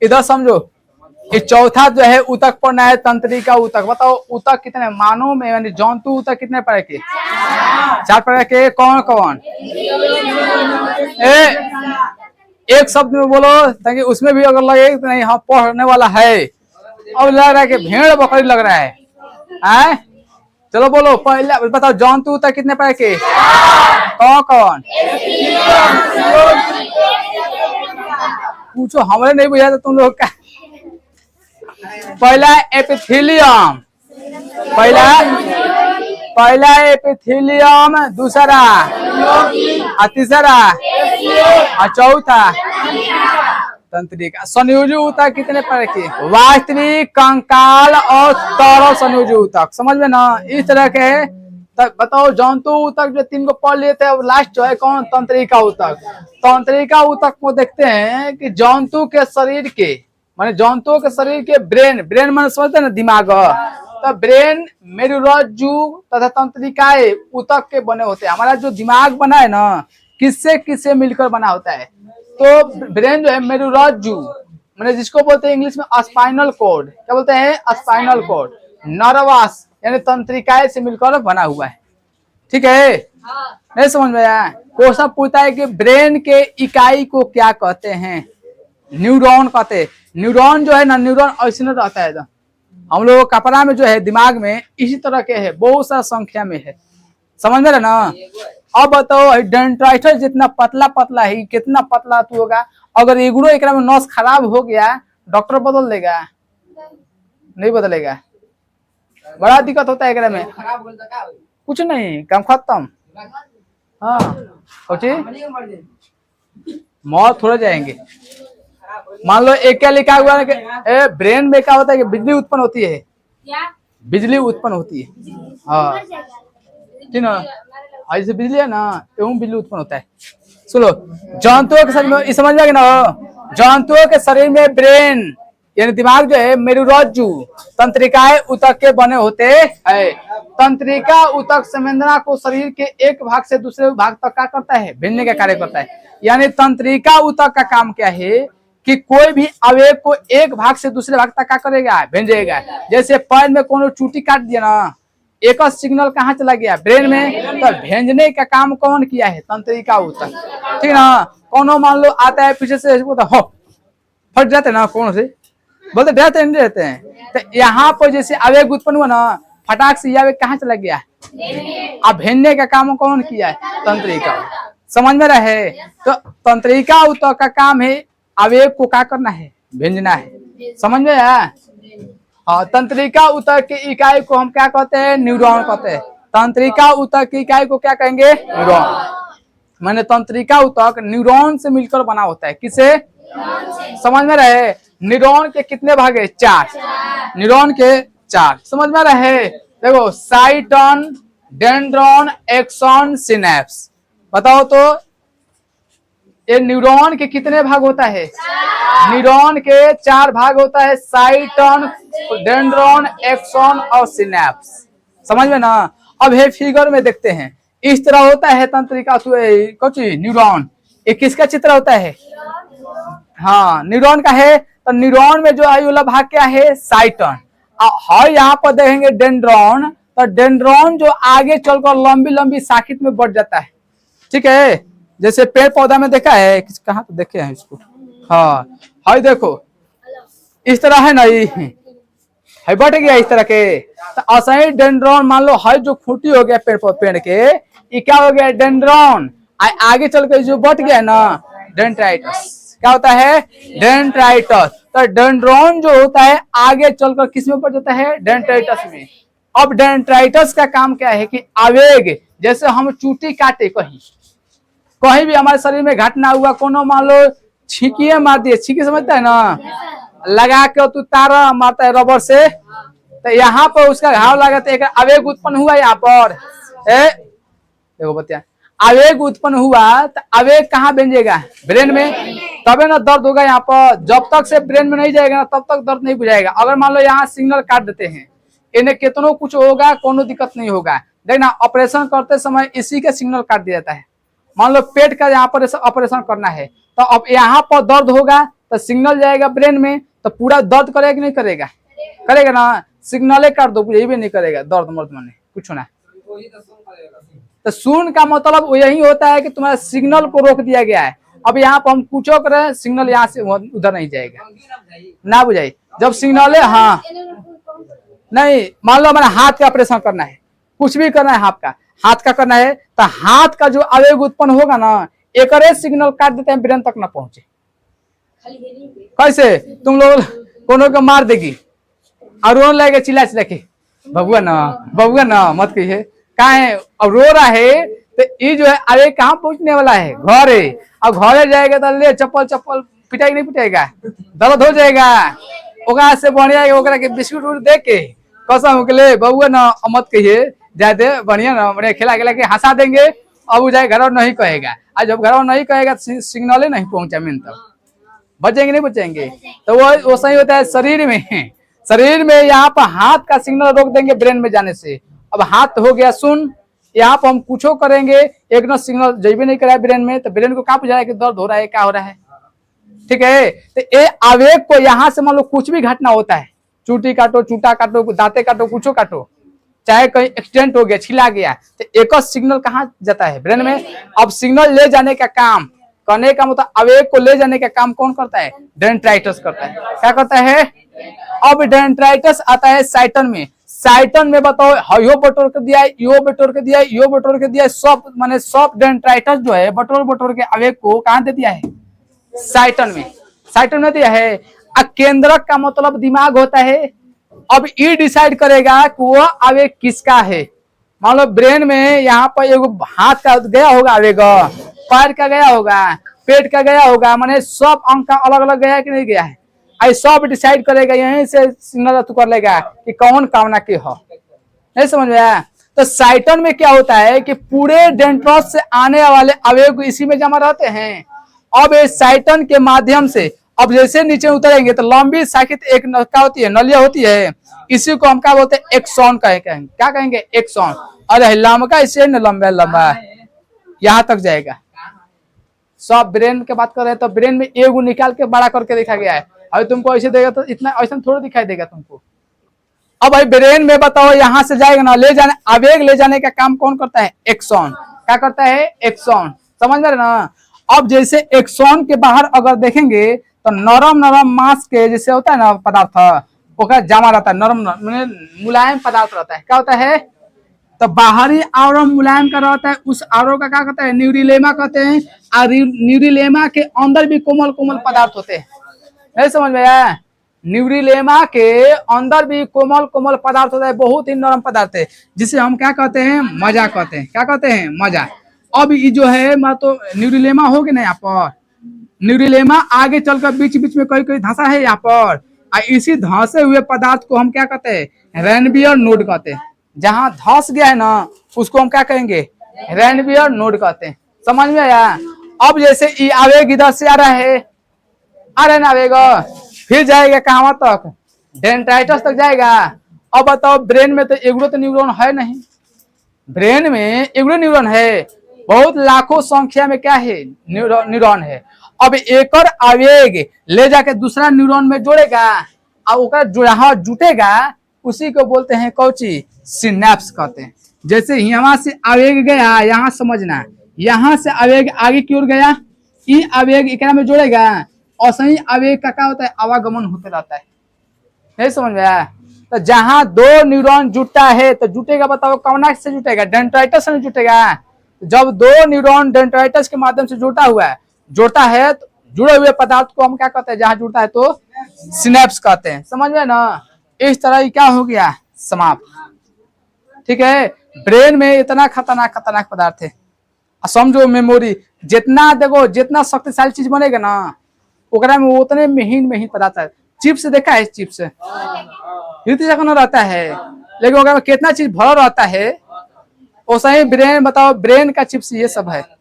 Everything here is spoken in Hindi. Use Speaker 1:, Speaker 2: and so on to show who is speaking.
Speaker 1: इधर समझो, ये चौथा जो है ऊतक पढ़ना है, तंत्रिका ऊतक। बताओ ऊतक कितने मानव में, यानी जंतु ऊतक कितने प्रकार के? 4 प्रकार के। कौन कौन? एक शब्द में बोलो ताकि उसमें भी अगर लगे तो नहीं हाँ पढ़ने वाला है। अब लग रहा है कि भेड़ बकरी लग रहा है। चलो बोलो पहले बताओ, जंतु ऊतक कितने प्रकार के? कौन कौन? पूछो, हमारे नहीं बुझा था तुम लोग का। पहला एपिथेलियम, पहला एपिथेलियम, दूसरा और तीसरा और चौथा तंत्रिका। संयोजी ऊतक कितने प्रकार के? वास्तविक, कंकाल और तरल संयोजी ऊतक। समझ में ना, इस तरह के है। बताओ जंतु ऊतक जो 3 को पढ़ लेते हैं, अब लास्ट जो है कौन? तंत्रिका ऊतक। तंत्रिका ऊतक को देखते हैं कि जंतु के शरीर के, माने जंतुओं के शरीर के ब्रेन माने समझते हैं ना, दिमाग। तो ब्रेन, मेरुरज्जु तथा तंत्रिकाएं ऊतक के बने होते हैं। हमारा जो दिमाग बना है ना, किससे मिलकर बना होता है? तो ब्रेन जो है मेरुरज्जु, माने जिसको बोलते हैं इंग्लिश में स्पाइनल कॉर्ड। क्या बोलते हैं? Spinal cord. नर्वस यानी तंत्रिकाएं से मिलकर बना हुआ है। ठीक है, नहीं समझ में आया? क्वेश्चन पूछता है कि ब्रेन के इकाई को क्या कहते हैं? न्यूरॉन कहते हैं। न्यूरॉन जो है ना, न्यूरॉन ऐसे नहीं रहता है। हम लोग कपड़ा में जो है दिमाग में इसी तरह के है, बहुत सारा संख्या में है। समझ में ना? अब बताओ डेंड्राइटिस जितना पतला है, कितना पतला तू होगा? अगर एगुड़ो एक में नस खराब हो गया, डॉक्टर बदल देगा? नहीं बदलेगा। बड़ा दिक्कत होता है एक में। कुछ नहीं, काम खत्म। हाँ मौत थोड़े जाएंगे। मान लो एक क्या लिखा हुआ है कि ब्रेन में क्या होता है कि बिजली उत्पन्न होती है। बिजली उत्पन्न होती है। हाँ ठीक ना, ऐसे बिजली है ना, एवं बिजली उत्पन्न होता है। सुनो, जंतुओं के शरीर में समझ में ना, जंतुओं के शरीर में ब्रेन यानी दिमाग जो है मेरुरज्जु, तंत्रिकाएं ऊतक के बने होते हैं। तंत्रिका ऊतक संवेदना को शरीर के एक भाग से दूसरे भाग तक क्या करता है? भेजने का कार्य करता है। यानी तंत्रिका ऊतक का काम क्या है कि कोई भी अवयव को एक भाग से दूसरे भाग तक क्या करेगा? भेजेगा। जैसे पैर में कोनो चूटी काट दिया ना, एक सिग्नल कहाँ चला गया? ब्रेन में। तो भेजने का काम कौन किया है? तंत्रिका ऊतक। ठीक ना। कोनो मान लो आता है पीछे से, फट जाते ना, कौन से बोलते रहते नहीं रहते हैं। तो यहाँ पर जैसे आवेग उत्पन्न हुआ ना, फटाक से आवेग कहाँ चला गया? अब भेजने का काम कौन किया है? तंत्रिका। समझ में रहे? तो तंत्रिका ऊतक का काम है आवेग को क्या करना है? भेजना है। समझ में आया? हाँ, तंत्रिका ऊतक की इकाई को हम क्या कहते हैं? न्यूरॉन कहते हैं। तंत्रिका ऊतक की इकाई को क्या कहेंगे? न्यूरॉन। मैंने तंत्रिका ऊतक न्यूरॉन से मिलकर बना होता है। किसे? समझ में रहे? न्यूरॉन के कितने भाग है? 4। न्यूरॉन के 4। समझ में रहे? देखो, साइटन, डेंड्रॉन, एक्सॉन, सिनेप्स। बताओ तो ये न्यूरॉन के कितने भाग होता है? न्यूरॉन के 4 भाग होता है, साइटन, डेंड्रॉन, एक्सॉन और सिनेप्स। समझ में ना? अब ये फिगर में देखते हैं, इस तरह होता है तंत्रिका न्यूरॉन। ये किसका चित्र होता है? हाँ, न्यूरॉन का है। तो न्यूरॉन में जो आयु वाला भाग क्या है? साइटन। और यहाँ पर देखेंगे डेंड्रॉन। तो डेंड्रॉन जो आगे चलकर लंबी लंबी शाखित में बढ़ जाता है। ठीक है, जैसे पेड़ पौधा में देखा है, कहाँ तो देखे हैं इसको। हाँ हाई देखो, इस तरह है ना, ये बढ़ गया इस तरह के। तो असही डेंड्रॉन मान लो हाई जो खूंटी हो गया पेड़ के, ये क्या हो गया? डेंड्रॉन। आगे चल के जो बढ़ गया ना, डेंड्राइटस। क्या होता है? डेंड्राइटस। तो डेंड्रॉन जो होता है आगे चलकर किस में बढ़ जाता है? डेंड्राइटस में। अब डेंड्राइटस का काम क्या है कि आवेग, जैसे हम चूटी काटे, कहीं भी हमारे शरीर में घटना हुआ, कोनो मान लो छींकिए मार दिए, छींकी समझता है ना, लगा के तू तारा मारता है रबर से, तो यहाँ पर उसका घाव लगा तो एक आवेग उत्पन्न हुआ। यहाँ पर देखो बतिया, आवेग उत्पन्न हुआ तो आवेग कहाँ भेजेगा? ब्रेन में। तबे ना दर्द होगा यहाँ पर। जब तक से ब्रेन में नहीं जाएगा ना, तब तक दर्द नहीं बुझाएगा। अगर मान लो यहाँ सिग्नल काट देते हैं, इन्हें कितनों कुछ होगा, कोनो दिक्कत नहीं होगा। देखना, ऑपरेशन करते समय इसी का सिग्नल काट दिया जाता है। मान लो पेट का यहाँ पर ऑपरेशन करना है, तो अब यहाँ पर दर्द होगा तो सिग्नल जाएगा ब्रेन में, तो पूरा दर्द करेगा कि नहीं करेगा? करेगा ना। सिग्नल काट दो, यही भी नहीं करेगा, दर्द मर्द मने कुछ ना। तो सुन का मतलब यही होता है कि तुम्हारा सिग्नल को रोक दिया गया है। अब यहाँ पर हम कुछ करें, सिग्नल यहाँ से उधर नहीं जाएगा, ना बुझाई। जब सिग्नल है, हाँ नहीं, मान लो हमारा हाथ का ऑपरेशन करना है, कुछ भी करना है, हाथ का करना है, तो हाथ का जो आवेग उत्पन्न होगा ना, एक सिग्नल काट देते हैं, ब्रेन तक ना पहुंचे। कैसे? तुम लोग कोनो को मार देगी और रोने लगेगा चिल्ला चिल्ला के, बबुआ ना मत कहिए, कहा है अब रो रहा है, तो ये जो है अरे कहाँ पहुंचने वाला है, घर है। अब घर जाएगा तो ले चप्पल पिटाई नहीं पिटाएगा, दर्द हो जाएगा। ओकरा से बढ़िया ओकरा के बिस्कुट उड़ दे के कसम के ले, बबुआ ना मत कहिए, जाते बढ़िया ना, बढ़िया खिला के हंसा देंगे। अब वो जाए घर और नहीं कहेगा, और जब घर और नहीं कहेगा सिग्नल ही नहीं पहुंचा मेन तक, बचेंगे नहीं बचेंगे। तो वो सही होता है शरीर में यहाँ पर हाथ का सिग्नल रोक देंगे ब्रेन में जाने से। अब हाथ हो गया सुन, यहाँ पर हम कुछ करेंगे, एक ना सिग्नल जब भी नहीं कराए ब्रेन में, तो ब्रेन को कहाँ बुझाया कि दर्द हो रहा है, क्या हो रहा है, ठीक है। तो ये आवेग को यहाँ से मान लो कुछ भी घटना होता है, चूटी काटो, चूटा काटो, दांते काटो, कुछ काटो, चाहे कहीं एक्सीडेंट हो गया, छिला गया, तो एक सिग्नल कहाँ जाता है? ब्रेन में। अब सिग्नल ले जाने का काम करने का मतलब आवेग को ले जाने का काम कौन करता है? डेंड्राइटिस करता है। क्या करता है? अब डेंड्राइटिस आता है साइटन में बताओ, यो बटोर के दिया, यो बटोर के दिया, यो बटोर के दिया, सब माने सब डेंड्राइटिस जो है बटोर के आवेग को कहाँ दे दिया है? साइटन में दिया है। केंद्रक का मतलब दिमाग होता है। अब ये डिसाइड करेगा कि वो आवेग किसका है। मान लो ब्रेन में यहाँ पर एगो हाथ का गया होगा आवेग, पैर का गया होगा, पेट का गया होगा, माने सब अंग का अलग अलग गया कि नहीं गया है, आई सब डिसाइड करेगा, यहीं से सिग्नल कर लेगा कि कौन कामना के हो। नहीं समझ में आया? तो साइटन में क्या होता है कि पूरे डेंड्रस से आने वाले आवेग इसी में जमा रहते हैं। अब इस साइटन के माध्यम से अब जैसे नीचे उतरेंगे तो लंबी शाखित एक क्या होती है? नलिया होती है। इसी को हम क्या बोलते हैं? एक्सॉन कहेंगे। क्या कहेंगे? एक्सॉन। अरे लंबा इसे न लंबा यहाँ तक जाएगा। सब ब्रेन के बात कर रहे हैं, तो ब्रेन में एगो निकाल के बड़ा करके देखा गया है। अभी तुमको ऐसे देगा तो इतना ऐसा थोड़ा दिखाई देगा तुमको। अब भाई ब्रेन में बताओ, यहाँ से जाएगा ना, ले जाने आवेग ले जाने का काम कौन करता है? एक्सॉन। क्या करता है? एक्सॉन। समझ में ना? अब जैसे एक्सॉन के बाहर अगर देखेंगे तो नरम मांस के जैसे होता है ना पदार्थ, वो जमा रहता है, नरम मुलायम पदार्थ रहता है। क्या होता है? तो बाहरी आवरण मुलायम का रहता है, उस आवरण का क्या कहते हैं? न्यूरिलेमा कहते हैं। और न्यूरिलेमा के अंदर भी कोमल पदार्थ होते हैं। नहीं समझ में आया? न्यूरिलेमा के अंदर भी कोमल पदार्थ होता है, बहुत ही नरम पदार्थ है, जिसे हम क्या कहते हैं? मजा कहते हैं। क्या कहते हैं? मजा। अब ये जो है तो न्यूरिलेमा हो गया ना, यहाँ पर न्यूरिलेमा आगे चलकर बीच में कोई धंसा है यहाँ पर, और इसी धंसे हुए पदार्थ को हम क्या कहते हैं? रेनवियर नोड कहते हैं। जहां धंस गया है ना, उसको हम क्या कहेंगे? रेनवियर नोड कहते हैं। समझ में आया? अब जैसे ये आवेग इधर से आ रहा है, ना आवेग, फिर जाएगा कहाँ तक? डेंड्राइटिस तक जाएगा। अब बताओ ब्रेन में तो एगो तो न्यूरॉन है नहीं, ब्रेन में एगो न्यूरॉन है, बहुत लाखों संख्या में क्या है? न्यूरॉन है। अब एक आवेग ले जाके दूसरा न्यूरॉन में जोड़ेगा, और जहाँ जुटेगा उसी को बोलते हैं कौची? सिनेप्स कहते हैं। जैसे यहाँ से आवेग गया, यहाँ समझना, यहाँ से आवेग आगे की ओर गया, ये आवेग एकरा में जोड़ेगा, और सही आवेग का क्या होता है? आवागमन होते रहता है। नहीं समझ में आया? तो जहां दो न्यूरॉन जुटता है तो जुटेगा, बताओ कौन से जुटेगा? डेंड्राइटिस से जुटेगा। जब दो न्यूरॉन डेंड्राइटिस के माध्यम से जोड़ता है तो जुड़े हुए पदार्थ को हम क्या कहते हैं? जहां जुड़ता है तो सिनेप्स कहते हैं। समझ में ना? इस तरह क्या हो गया? समाप्त। ठीक है। ब्रेन में इतना खतरनाक पदार्थ है, समझो मेमोरी जितना देखो, जितना शक्तिशाली चीज बनेगा ना, ओकरा में उतने महीन पदार्थ है। चिप्स देखा है? चिप्स रहता है, लेकिन ओकरा में कितना चीज भरा रहता है। वैसे ही ब्रेन, बताओ ब्रेन का चिप्स ये सब है।